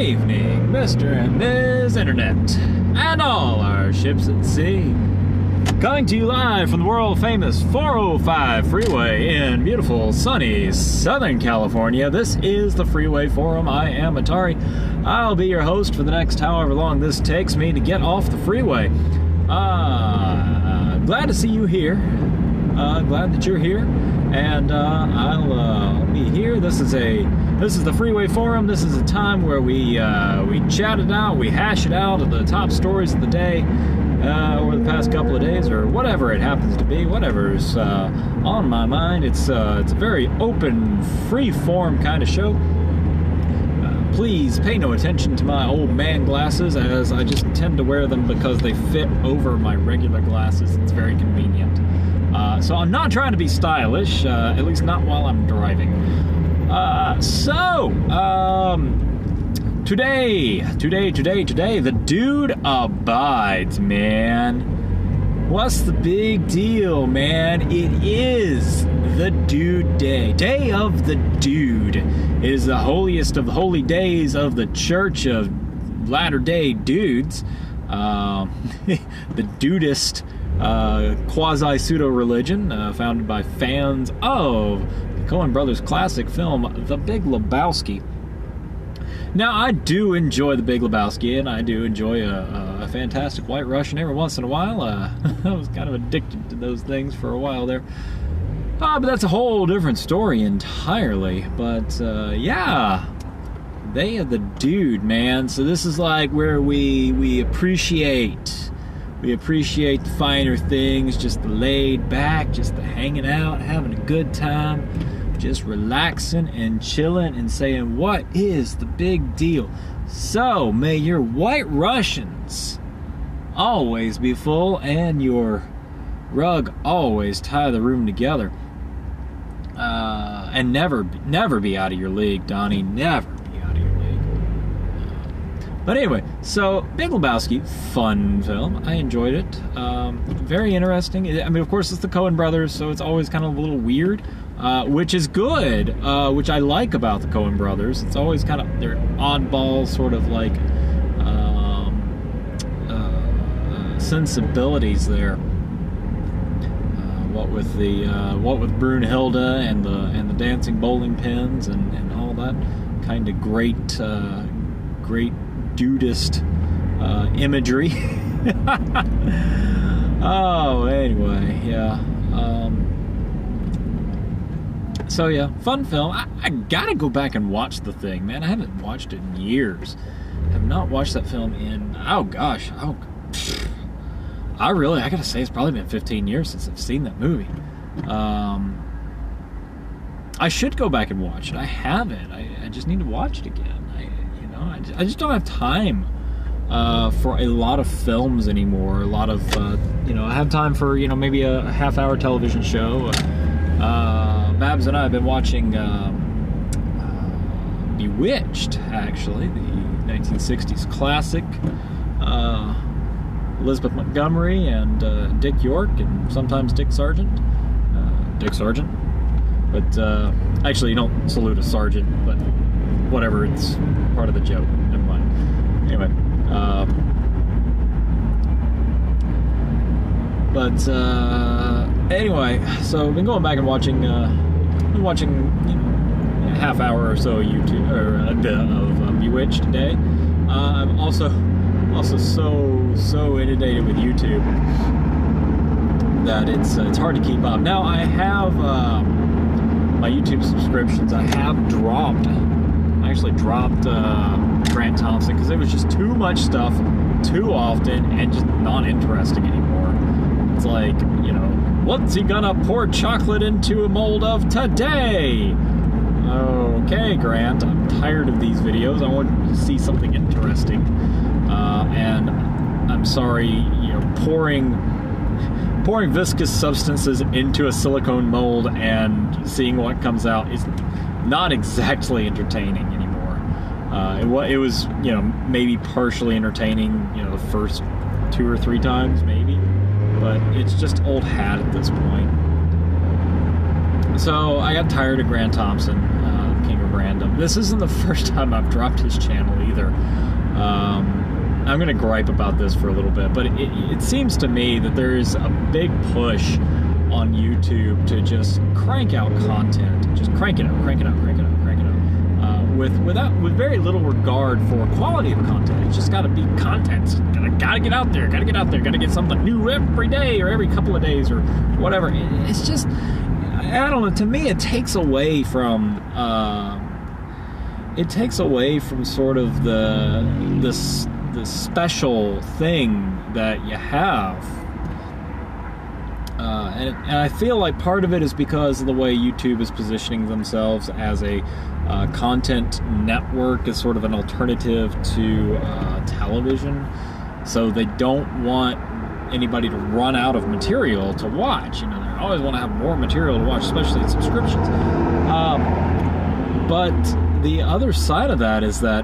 evening, Mr. and Ms. Internet, and all our ships at sea. Coming to you live from the world-famous 405 Freeway in beautiful, sunny Southern California. This is the Freeway Forum. I am Atari. I'll be your host for the next however long this takes me to get off the freeway. Glad to see you here. Glad that you're here. And I'll be here. This is the Freeway Forum. This is a time where we chat it out, we hash it out of the top stories of the day over the past couple of days, or whatever it happens to be, whatever's on my mind. It's a very open, free form kind of show. Please pay no attention to my old man glasses, as I just tend to wear them because they fit over my regular glasses. It's very convenient. So I'm not trying to be stylish, at least not while I'm driving. Today, the dude abides, man. What's the big deal, man? It is the Dude Day. Day of the Dude. It is the holiest of the holy days of the Church of Latter-day Dudes. The Dudist quasi-pseudo-religion founded by fans of the Coen Brothers classic film, The Big Lebowski. Now, I do enjoy The Big Lebowski, and I do enjoy a fantastic White Russian every once in a while. I was kind of addicted to those things for a while there. But that's a whole different story entirely. But, yeah, Day of the Dude, man. So this is like where we appreciate the finer things, just the laid back, just the hanging out, having a good time, just relaxing and chilling and saying, what is the big deal? So, may your White Russians always be full and your rug always tie the room together. And never be out of your league, Donnie. Never be out of your league. But anyway, so Big Lebowski, fun film. I enjoyed it. Very interesting. I mean, of course, it's the Coen Brothers, so it's always kind of a little weird, which is good, which I like about the Coen Brothers. It's always kind of, they're oddball, sort of like sensibilities there. What with Brunhilde and the dancing bowling pins and all that kind of great dudist imagery. Oh, anyway, yeah. So yeah, fun film. I gotta go back and watch The Thing, man. I haven't watched it in years. I have not watched that film in, oh gosh, I gotta say it's probably been 15 years since I've seen that movie. I should go back and watch it. I haven't. I just need to watch it again. I just don't have time for a lot of films anymore. A lot of, I have time for, maybe a half-hour television show. Babs and I have been watching Bewitched, actually, the 1960s classic. Elizabeth Montgomery and Dick York, and sometimes Dick Sargent. Dick Sargent. But actually, you don't salute a sergeant, but whatever, it's part of the joke. Never mind. Anyway. Anyway, so I've been going back and watching a half hour or so YouTube, or a bit of Bewitched today. I'm also so inundated with YouTube that it's hard to keep up. Now I have my YouTube subscriptions. I actually dropped Grant Thompson because it was just too much stuff too often and just not interesting anymore. It's like, what's he gonna pour chocolate into a mold of today? Okay, Grant, I'm tired of these videos. I want to see something interesting. And I'm sorry, pouring viscous substances into a silicone mold and seeing what comes out is not exactly entertaining anymore. It was, maybe partially entertaining, the first 2 or 3 times, maybe, but it's just old hat at this point. So I got tired of Grant Thompson, King of Rant. random. This isn't the first time I've dropped his channel either. I'm going to gripe about this for a little bit, but it seems to me that there's a big push on YouTube to just crank out content. Just crank it out, crank it out, crank it out, crank it out. With very little regard for quality of content. It's just got to be content. Gotta get out there, gotta get out there, gotta get something new every day or every couple of days or whatever. It's just, I don't know, to me it takes away from sort of the special thing that you have. And I feel like part of it is because of the way YouTube is positioning themselves as a content network, as sort of an alternative to television. So they don't want anybody to run out of material to watch. You know, they always want to have more material to watch, especially in subscriptions. But the other side of that is that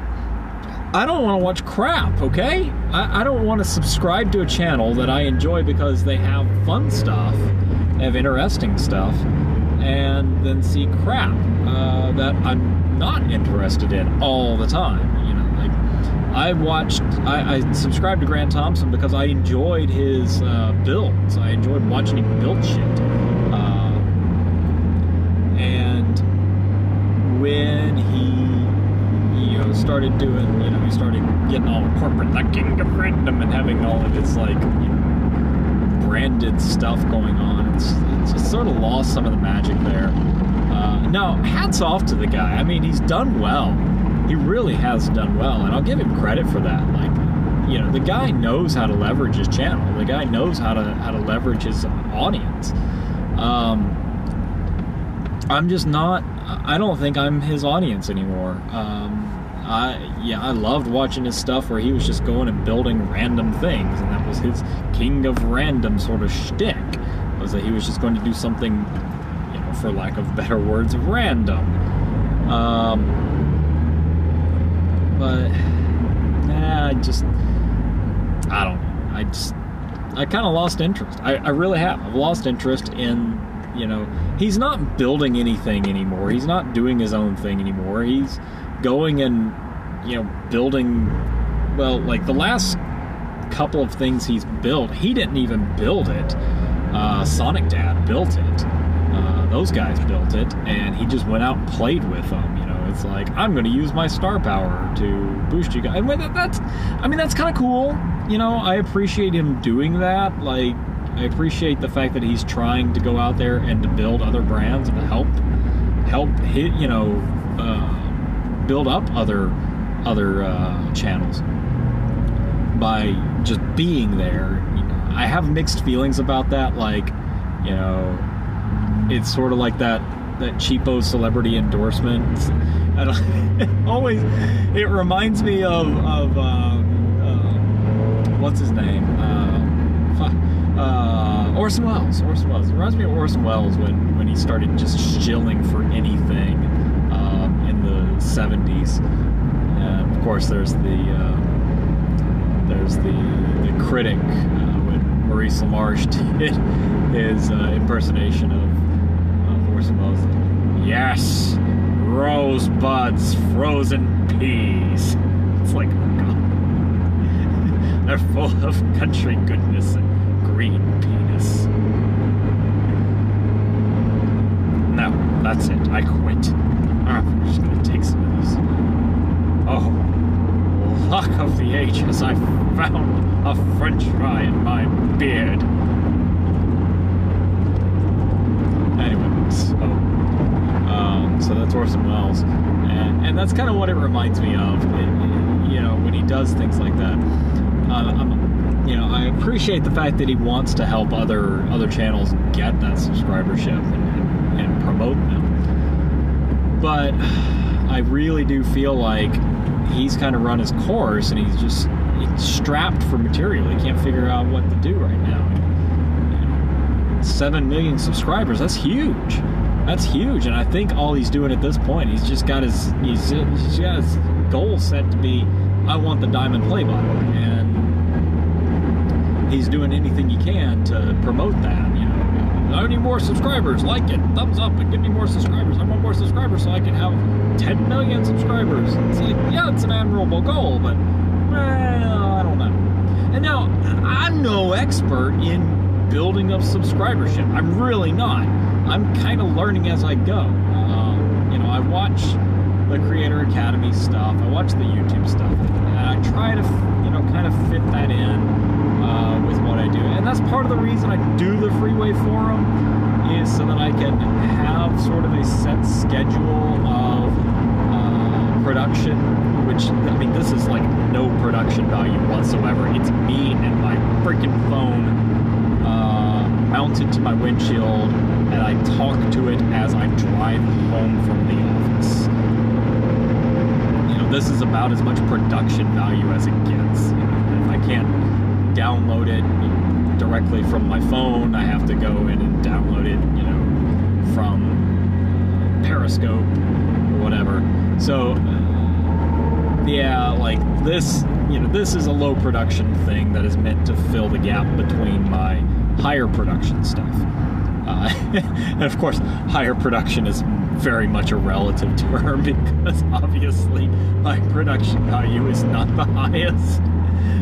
I don't want to watch crap, okay? I don't want to subscribe to a channel that I enjoy because they have fun stuff, have interesting stuff, and then see crap that I'm not interested in all the time. You know, like I subscribed to Grant Thompson because I enjoyed his builds. I enjoyed watching him build shit. And when he started doing, he started getting all corporate, the king of random, and having all of his, like, branded stuff going on. It's just sort of lost some of the magic there. Now, hats off to the guy. I mean, he's done well. He really has done well, and I'll give him credit for that. Like, the guy knows how to leverage his channel. The guy knows how to leverage his audience. I'm just not. I don't think I'm his audience anymore. I loved watching his stuff where he was just going and building random things, and that was his king of random sort of shtick, was that he was just going to do something, for lack of better words, random. But I don't know. I kind of lost interest. I really have. I've lost interest in, he's not building anything anymore. He's not doing his own thing anymore. He's going and, building, well, like the last couple of things he's built, he didn't even build it. Sonic Dad built it. Those guys built it, and he just went out and played with them. It's like, I'm going to use my star power to boost you guys. And that's kind of cool. I appreciate him doing that. Like, I appreciate the fact that he's trying to go out there and to build other brands and to help hit, build up other channels by just being there. I have mixed feelings about that. Like, it's sort of like that cheapo celebrity endorsement. It reminds me of what's his name? Orson Welles. It reminds me of Orson Welles when he started just shilling for anything in the 70s. And of course, there's the critic when Maurice LaMarche did his impersonation of Orson Welles. Yes, rosebuds, frozen peas. It's like, oh God. They're full of country goodness and green penis. No, that's it. I quit. I'm just gonna take some of these. Oh, luck of the ages! I found a French fry in my beard. Anyway, so that's Orson Welles, and that's kind of what it reminds me of. When he does things like that. I appreciate the fact that he wants to help other channels get that subscribership and promote them. But I really do feel like he's kind of run his course, and he's strapped for material. He can't figure out what to do right now. 7 million subscribers, that's huge. That's huge, and I think all he's doing at this point, he's got his goal set to be, I want the diamond play button, and he's doing anything he can to promote that. I need more subscribers. Like it, thumbs up, and give me more subscribers. I want more subscribers so I can have 10 million subscribers. It's like, yeah, it's an admirable goal, but well, I don't know. And now, I'm no expert in building up subscribership. I'm really not. I'm kind of learning as I go. I watch the Creator Academy stuff. I watch the YouTube stuff, and I try to, kind of fit that in with what I do. And that's part of the reason I do the Freeway Forum, is so that I can have sort of a set schedule of production, which, I mean, this is like no production value whatsoever. It's me and my freaking phone mounted to my windshield, and I talk to it as I drive home from the office. This is about as much production value as it gets. If I can't download it directly from my phone, I have to go in and download it, from Periscope or whatever. So, yeah, like this, this is a low production thing that is meant to fill the gap between my higher production stuff. And of course, higher production is very much a relative term, because obviously my production value is not the highest.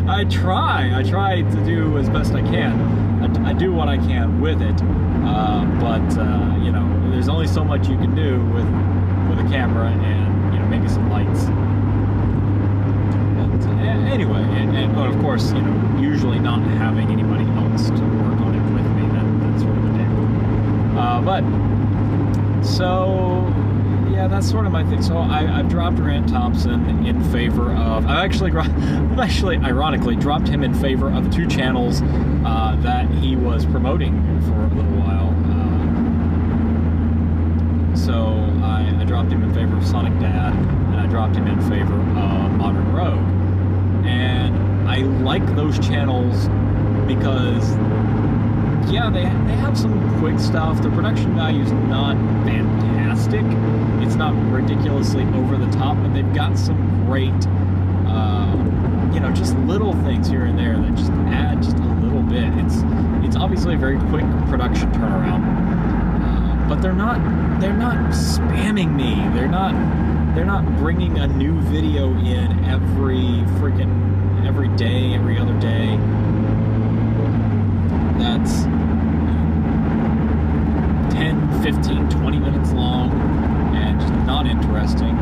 I try to do as best I can. I do what I can with it, but there's only so much you can do with a camera and maybe some lights. But anyway, but of course, usually not having anybody else to work on it with me, that's sort of a damn. But so yeah, that's sort of my thing. So I've dropped Grant Thompson in favor of. I've actually ironically dropped him in favor of 2 channels that he was promoting for a little while. So I dropped him in favor of Sonic Dad, and I dropped him in favor of Modern Rogue. And I like those channels because, yeah, they have some quick stuff. The production value is not fantastic. It's not ridiculously over the top, but they've got some great, just little things here and there that just add just a little bit. It's obviously a very quick production turnaround, but they're not spamming me. They're not bringing a new video in every day, every other day. That's 10, 15, 20 minutes long and just not interesting.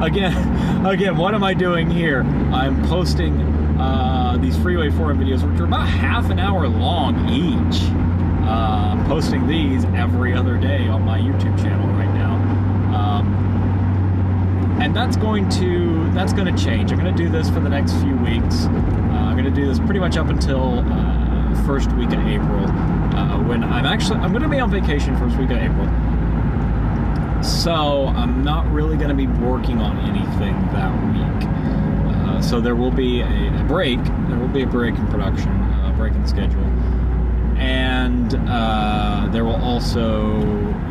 Again, what am I doing here? I'm posting these Freeway Forum videos, which are about half an hour long each. I'm posting these every other day on my YouTube channel right now. And that's going to change. I'm going to do this for the next few weeks. I'm going to do this pretty much up until first week of April, when I'm going to be on vacation first week of April. So I'm not really going to be working on anything that week. So there will be a break. There will be a break in production, a break in the schedule. And there will also,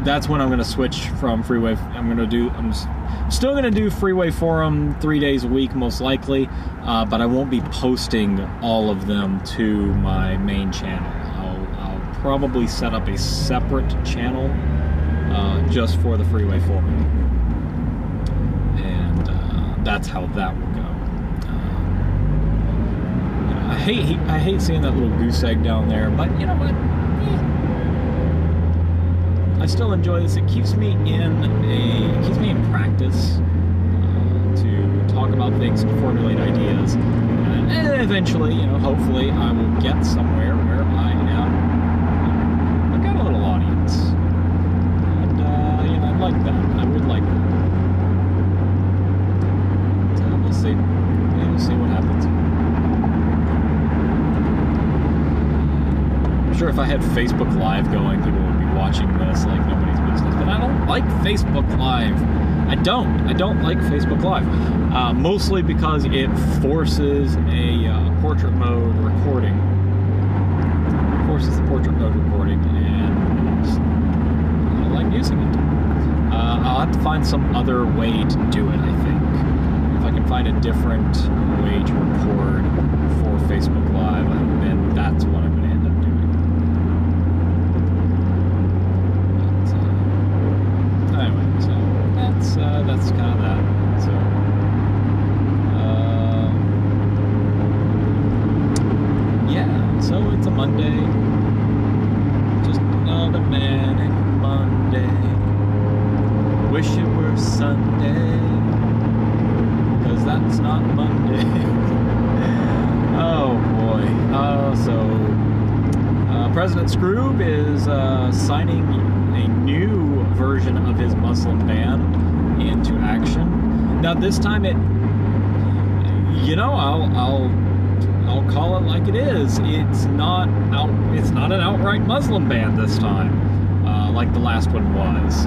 that's when I'm going to switch from Freeway. I'm still going to do Freeway Forum 3 days a week, most likely, but I won't be posting all of them to my main channel. I'll probably set up a separate channel just for the Freeway Forum, and that's how that will go. I hate seeing that little goose egg down there, but you know what? I still enjoy this. It keeps me in practice to talk about things, to formulate ideas, and eventually, hopefully, I will get somewhere where I've got a little audience, and I'd like that. I would like that. So we'll see. We'll see what happens. I'm sure if I had Facebook Live going, people would be watching this like nobody's business, but I don't like Facebook Live. I don't like Facebook Live, mostly because it forces a portrait mode recording. It forces the portrait mode recording, and I don't like using it. I'll have to find some other way to do it, I think. If I can find a different way to record for Facebook Live, then that's what I'm going to end up doing. that's kind of that. So, yeah. So it's a Monday. Just another manic Monday. Wish it were Sunday, 'cause that's not Monday. Oh boy. President Scrooge is signing a new version of his Muslim ban into action. Now this time I'll call it like it is. It's not an outright Muslim ban this time, like the last one was.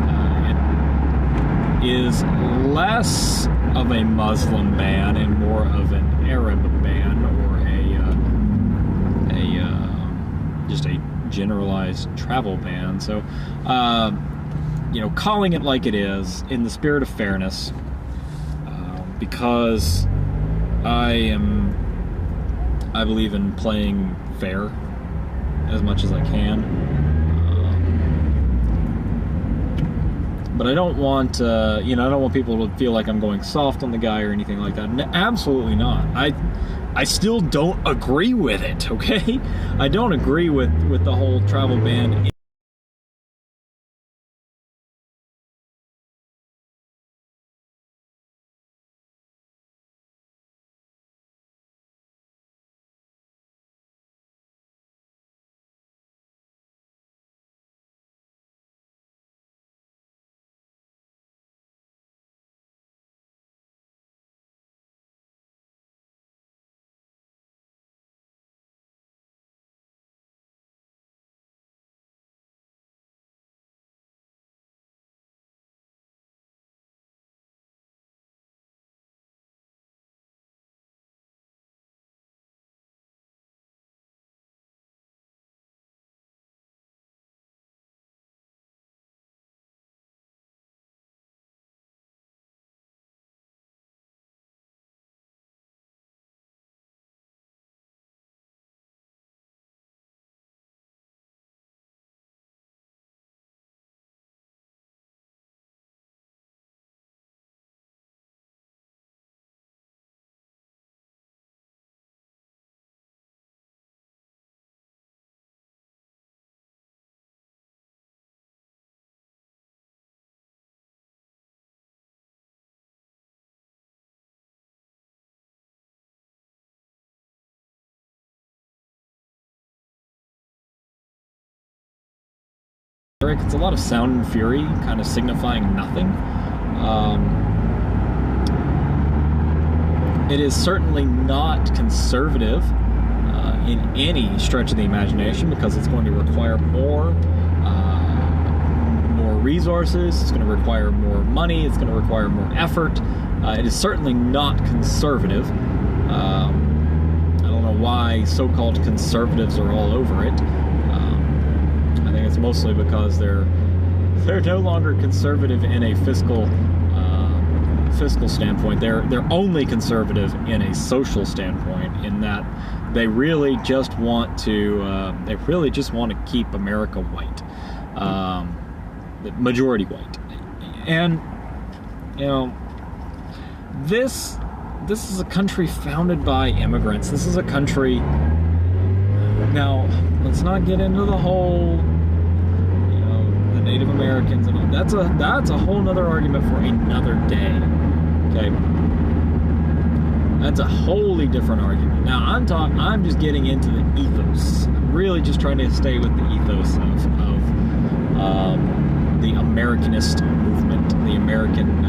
It is less of a Muslim ban and more of an Arab ban, or just a generalized travel ban. So, calling it like it is in the spirit of fairness, because I believe in playing fair as much as I can. But I don't want, I don't want people to feel like I'm going soft on the guy or anything like that. Absolutely not. I still don't agree with it, okay? I don't agree with the whole travel ban. It's a lot of sound and fury, kind of signifying nothing. It is certainly not conservative in any stretch of the imagination, because it's going to require more resources, it's going to require more money, it's going to require more effort. It is certainly not conservative. I don't know why so-called conservatives are all over it. I think it's mostly because they're no longer conservative in a fiscal standpoint. They're only conservative in a social standpoint, in that they really just want to keep America white, majority white. And this is a country founded by immigrants. This is a country. Now, let's not get into the whole, the Native Americans and all. That's a whole nother argument for another day. Okay, that's a wholly different argument. Now I'm just getting into the ethos. I'm really just trying to stay with the ethos of the Americanist movement, the American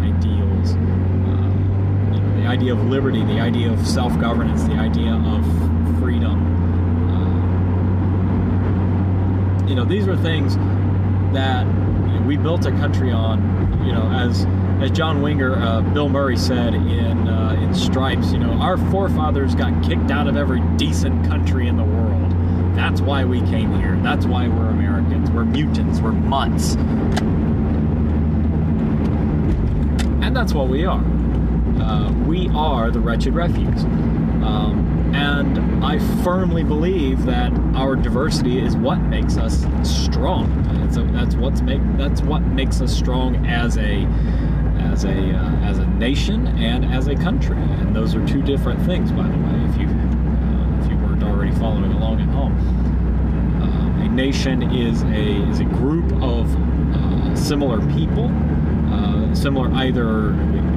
ideals, the idea of liberty, the idea of self-governance, the idea of freedom. These are things that we built a country on. As John Winger, Bill Murray said in Stripes, our forefathers got kicked out of every decent country in the world. That's why we came here. That's why we're Americans. We're mutants. We're mutts. And that's what we are. We are the wretched refuse. And I firmly believe that our diversity is what makes us strong. That's what makes us strong as a as a nation and as a country, and those are two different things, by the way. If you weren't already following along at home, a nation is a group of similar people, similar either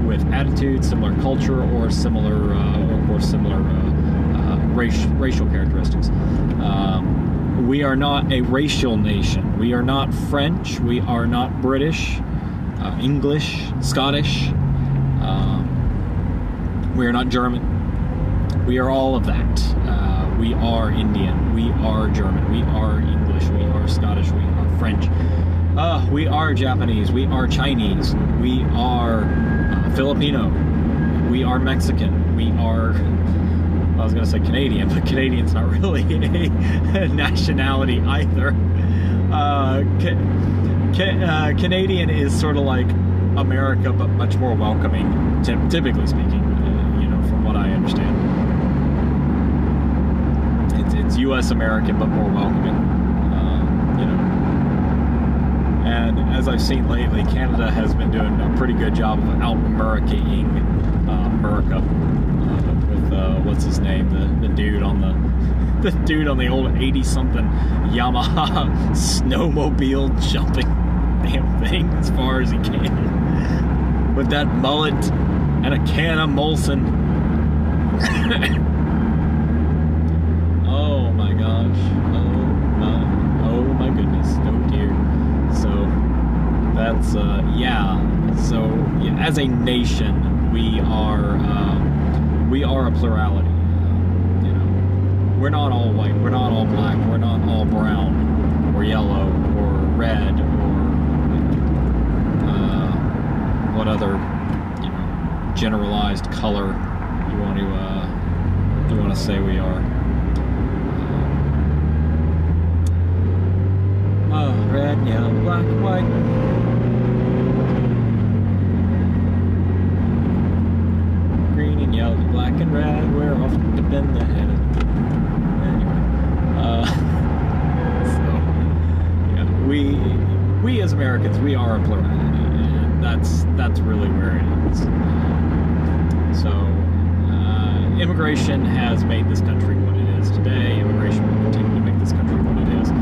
with attitudes, similar culture, or similar racial characteristics. We are not a racial nation. We are not French. We are not British, English, Scottish. We are not German. We are all of that. We are Indian. We are German. We are English. We are Scottish. We are French. We are Japanese. We are Chinese. We are Filipino. We are Mexican. We are... I was going to say Canadian, but Canadian's not really a nationality either. Canadian is sort of like America, but much more welcoming, typically speaking, from what I understand. It's U.S. American, but more welcoming, And as I've seen lately, Canada has been doing a pretty good job of out-Americaing America. What's his name? The dude on the old 80-something Yamaha snowmobile jumping damn thing as far as he can with that mullet and a can of Molson. Oh my gosh! Oh my goodness! Oh dear! So that's So as a nation, we are a plurality. We're not all white, we're not all black, we're not all brown, or yellow, or red, or what other, generalized color you want to say we are. Red, yellow, black, white. Green and yellow, black and red, we're off to bend the head. We as Americans, we are a plurality, and that's really where it is. Immigration has made this country what it is today. Immigration will continue to make this country what it is.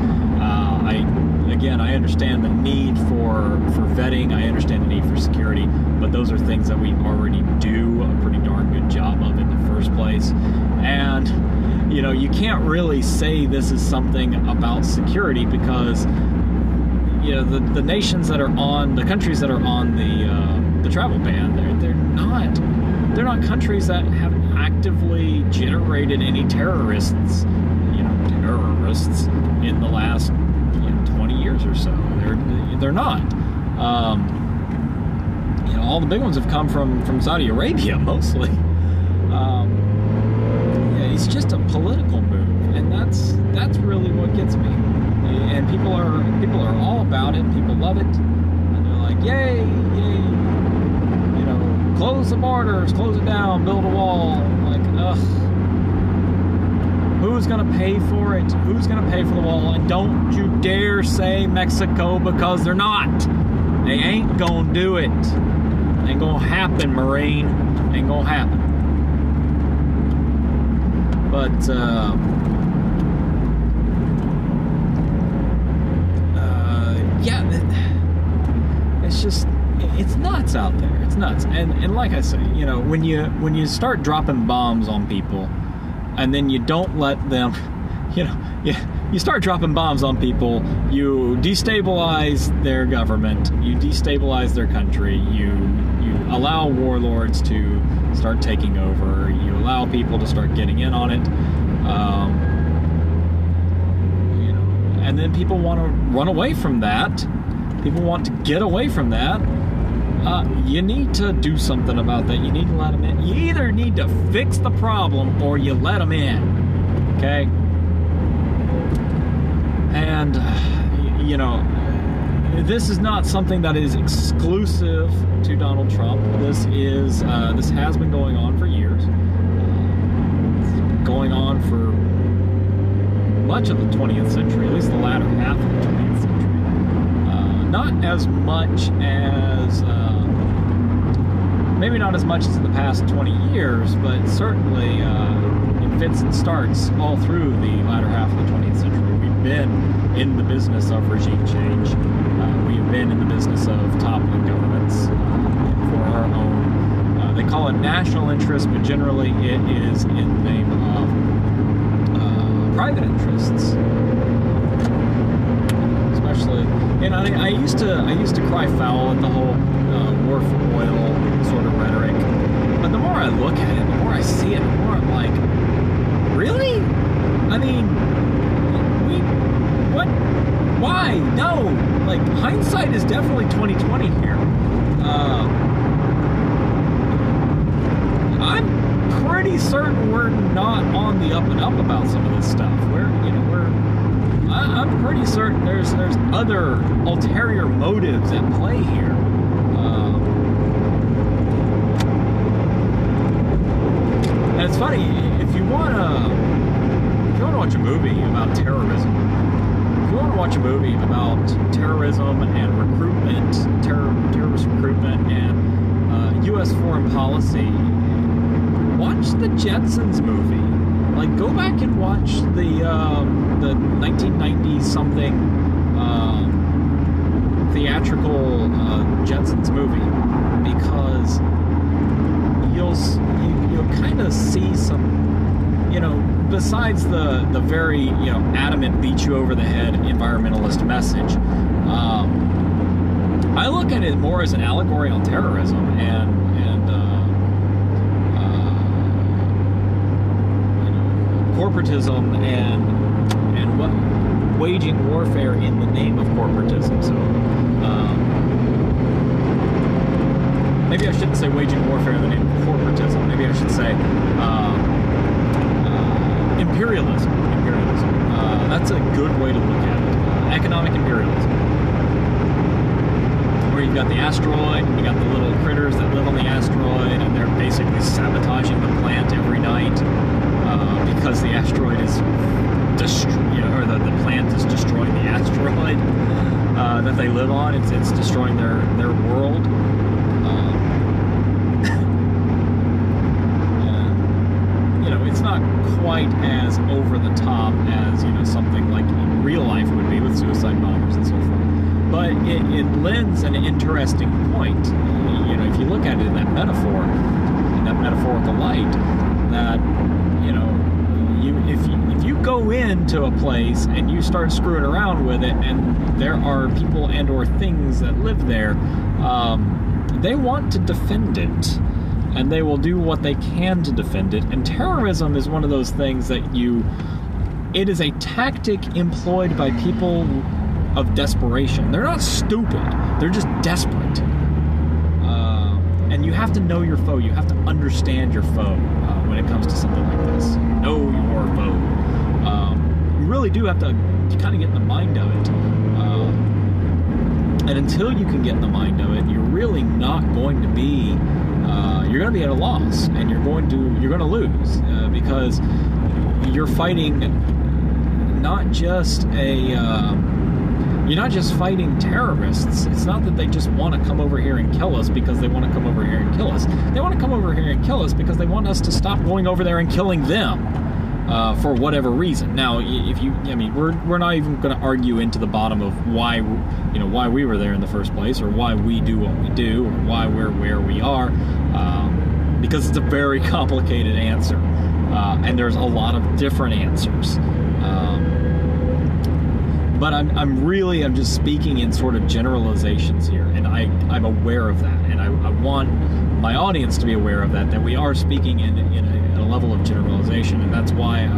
I understand the need for vetting. I understand the need for security, but those are things that we already do a pretty darn good job of in the first place. And you can't really say this is something about security because the nations that are on the countries that are on the travel ban, they're not countries that have actively generated any terrorists in the last 20 years or so. They're not. All the big ones have come from Saudi Arabia mostly. It's just a political move, and that's really what gets me. And people are all about it. People love it, and they're like, yay, close the borders, close it down, build a wall. I'm like, ugh. Who's gonna pay for it? Who's gonna pay for the wall? And don't you dare say Mexico, because they're not. They ain't gonna do it. Ain't gonna happen, Marine. Ain't gonna happen. But it's just, it's nuts out there. It's nuts. And like I say, when you start dropping bombs on people, and then you don't let them, you start dropping bombs on people, you destabilize their government, you destabilize their country, you allow warlords to start taking over, you allow people to start getting in on it, and then people want to run away from that. People want to get away from that. You need to do something about that. You need to let them in. You either need to fix the problem or you let them in. Okay? And, this is not something that is exclusive to Donald Trump. This has been going on for years. It's been going on for much of the 20th century, at least the latter half of the 20th century. Not as much as maybe not as much as in the past 20 years, but certainly in fits and starts all through the latter half of the 20th century. We've been in the business of regime change. We have been in the business of toppling governments for our own. They call it national interest, but generally it is in the name of private interests. Especially, and I used to cry foul at the whole war for oil sort of rhetoric. But the more I look at it, the more I see it, the more I'm like, really? I mean, what? Why? No. Like, hindsight is definitely 20/20 here. I'm pretty certain we're not on the up and up about some of this stuff. I'm pretty certain there's other ulterior motives at play here. And it's funny, if you wanna watch a movie about terrorism, if you want to watch a movie about terrorism and recruitment, terrorist recruitment and U.S. foreign policy, watch the Jetsons movie. Like, go back and watch the 1990 something theatrical Jetsons movie, because you'll kind of see some, besides the very adamant beat you over the head environmentalist message. I look at it more as an allegory on terrorism and corporatism and what waging warfare in the name of corporatism. So maybe I shouldn't say waging warfare in the name of corporatism. Maybe I should say imperialism. That's a good way to look at it. Economic imperialism. Where you've got the asteroid, and you got the little critters that live on the asteroid, and they're basically sabotaging the plant every night because the asteroid is the plant is destroying the asteroid that they live on. It's destroying their world. It's not quite as over the top as something like in real life would be with suicide bombers and so forth. But it lends an interesting point. If you look at it in that metaphor, in that metaphorical light, that if you go into a place and you start screwing around with it, and there are people and or things that live there, they want to defend it. And they will do what they can to defend it. And terrorism is one of those things that it is a tactic employed by people of desperation. They're not stupid. They're just desperate. And you have to know your foe. You have to understand your foe when it comes to something like this. Know your foe. You really do have to kind of get in the mind of it. And until you can get in the mind of it, you're really not going to be... you're going to be at a loss, and you're going to lose because you're fighting not just you're not just fighting terrorists. It's not that they just want to come over here and kill us because they want to come over here and kill us. They want to come over here and kill us because they want us to stop going over there and killing them for whatever reason. Now, we're not even going to argue into the bottom of why we were there in the first place, or why we do what we do, or why we're where we are, because it's a very complicated answer, and there's a lot of different answers. But I'm just speaking in sort of generalizations here, and I'm aware of that, and I want my audience to be aware of that we are speaking in a level of generalization, and that's why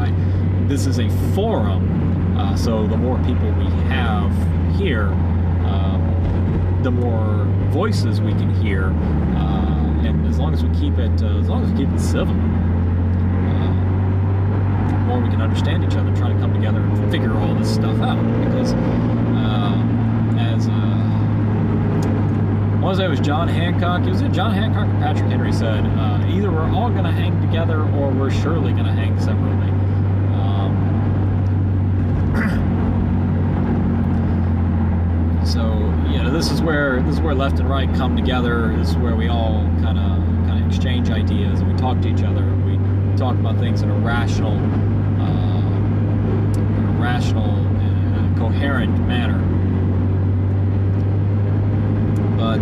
this is a forum, so the more people we have here, the more voices we can hear, and as long as we keep it civil, the more we can understand each other, try to come together and figure all this stuff out. Because I want to say it was John Hancock. Was it John Hancock or Patrick Henry said, either we're all going to hang together or we're surely going to hang separately. So So, you know, this is where left and right come together. This is where we all kind of exchange ideas, and we talk to each other. We talk about things in a rational, coherent manner. But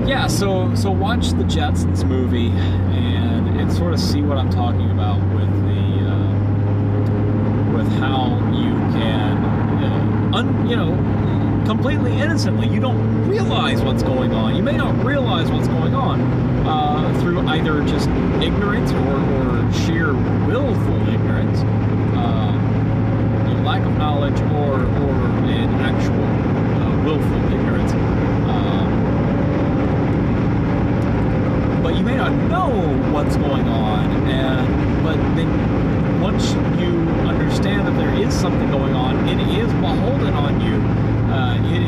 yeah, so watch the Jetsons movie and sort of see what I'm talking about with how you can, completely innocently, you don't realize what's going on. You may not realize what's going on through either just ignorance or sheer willful ignorance, lack of knowledge, or an actual willful ignorance. But you may not know what's going on, but then once you understand that there is something going on, it is beholden on you. It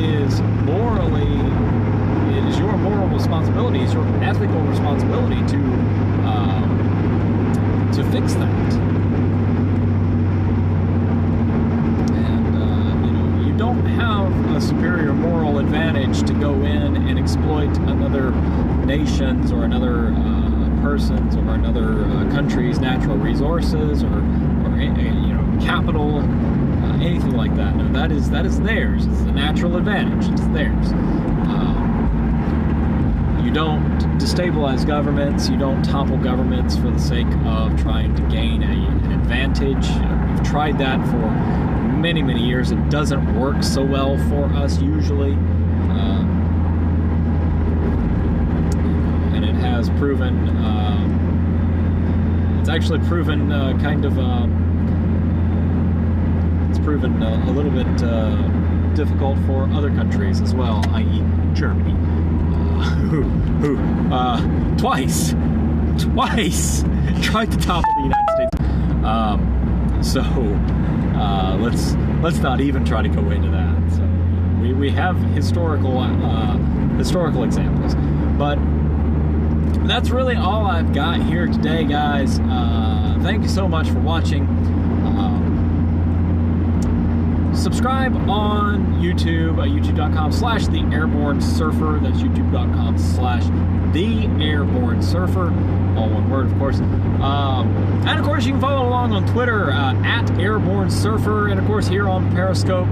is your moral responsibility, it's your ethical responsibility to fix that. And you don't have a superior moral advantage to go in and exploit another nation's or another person's or another country's natural resources or capital, anything like that. No, that is theirs. It's the natural advantage. It's theirs. You don't destabilize governments. You don't topple governments for the sake of trying to gain an advantage. We've tried that for many, many years. It doesn't work so well for us usually. And it has proven, it's actually proven it's proven a little bit difficult for other countries as well, i.e. Germany, who twice tried to topple the United States. Let's not even try to go into that. So we have historical examples, but that's really all I've got here today, guys. Thank you so much for watching. Subscribe on YouTube, youtube.com/theairbornesurfer. That's youtube.com/theairbornesurfer. All one word, of course. And of course, you can follow along on Twitter at airbornesurfer, and of course here on Periscope.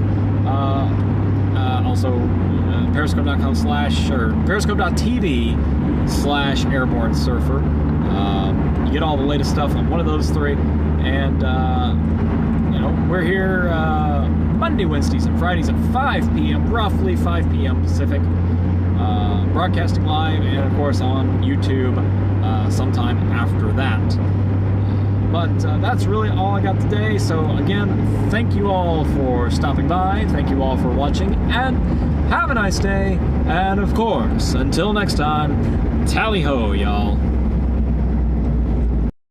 Also, periscope.tv/airbornesurfer. You get all the latest stuff on one of those three, and we're here Monday, Wednesdays, and Fridays at 5 p.m., roughly 5 p.m. Pacific, broadcasting live, and of course on YouTube sometime after that. But that's really all I got today. So again, thank you all for stopping by. Thank you all for watching, and have a nice day. And of course, until next time, tally ho, y'all.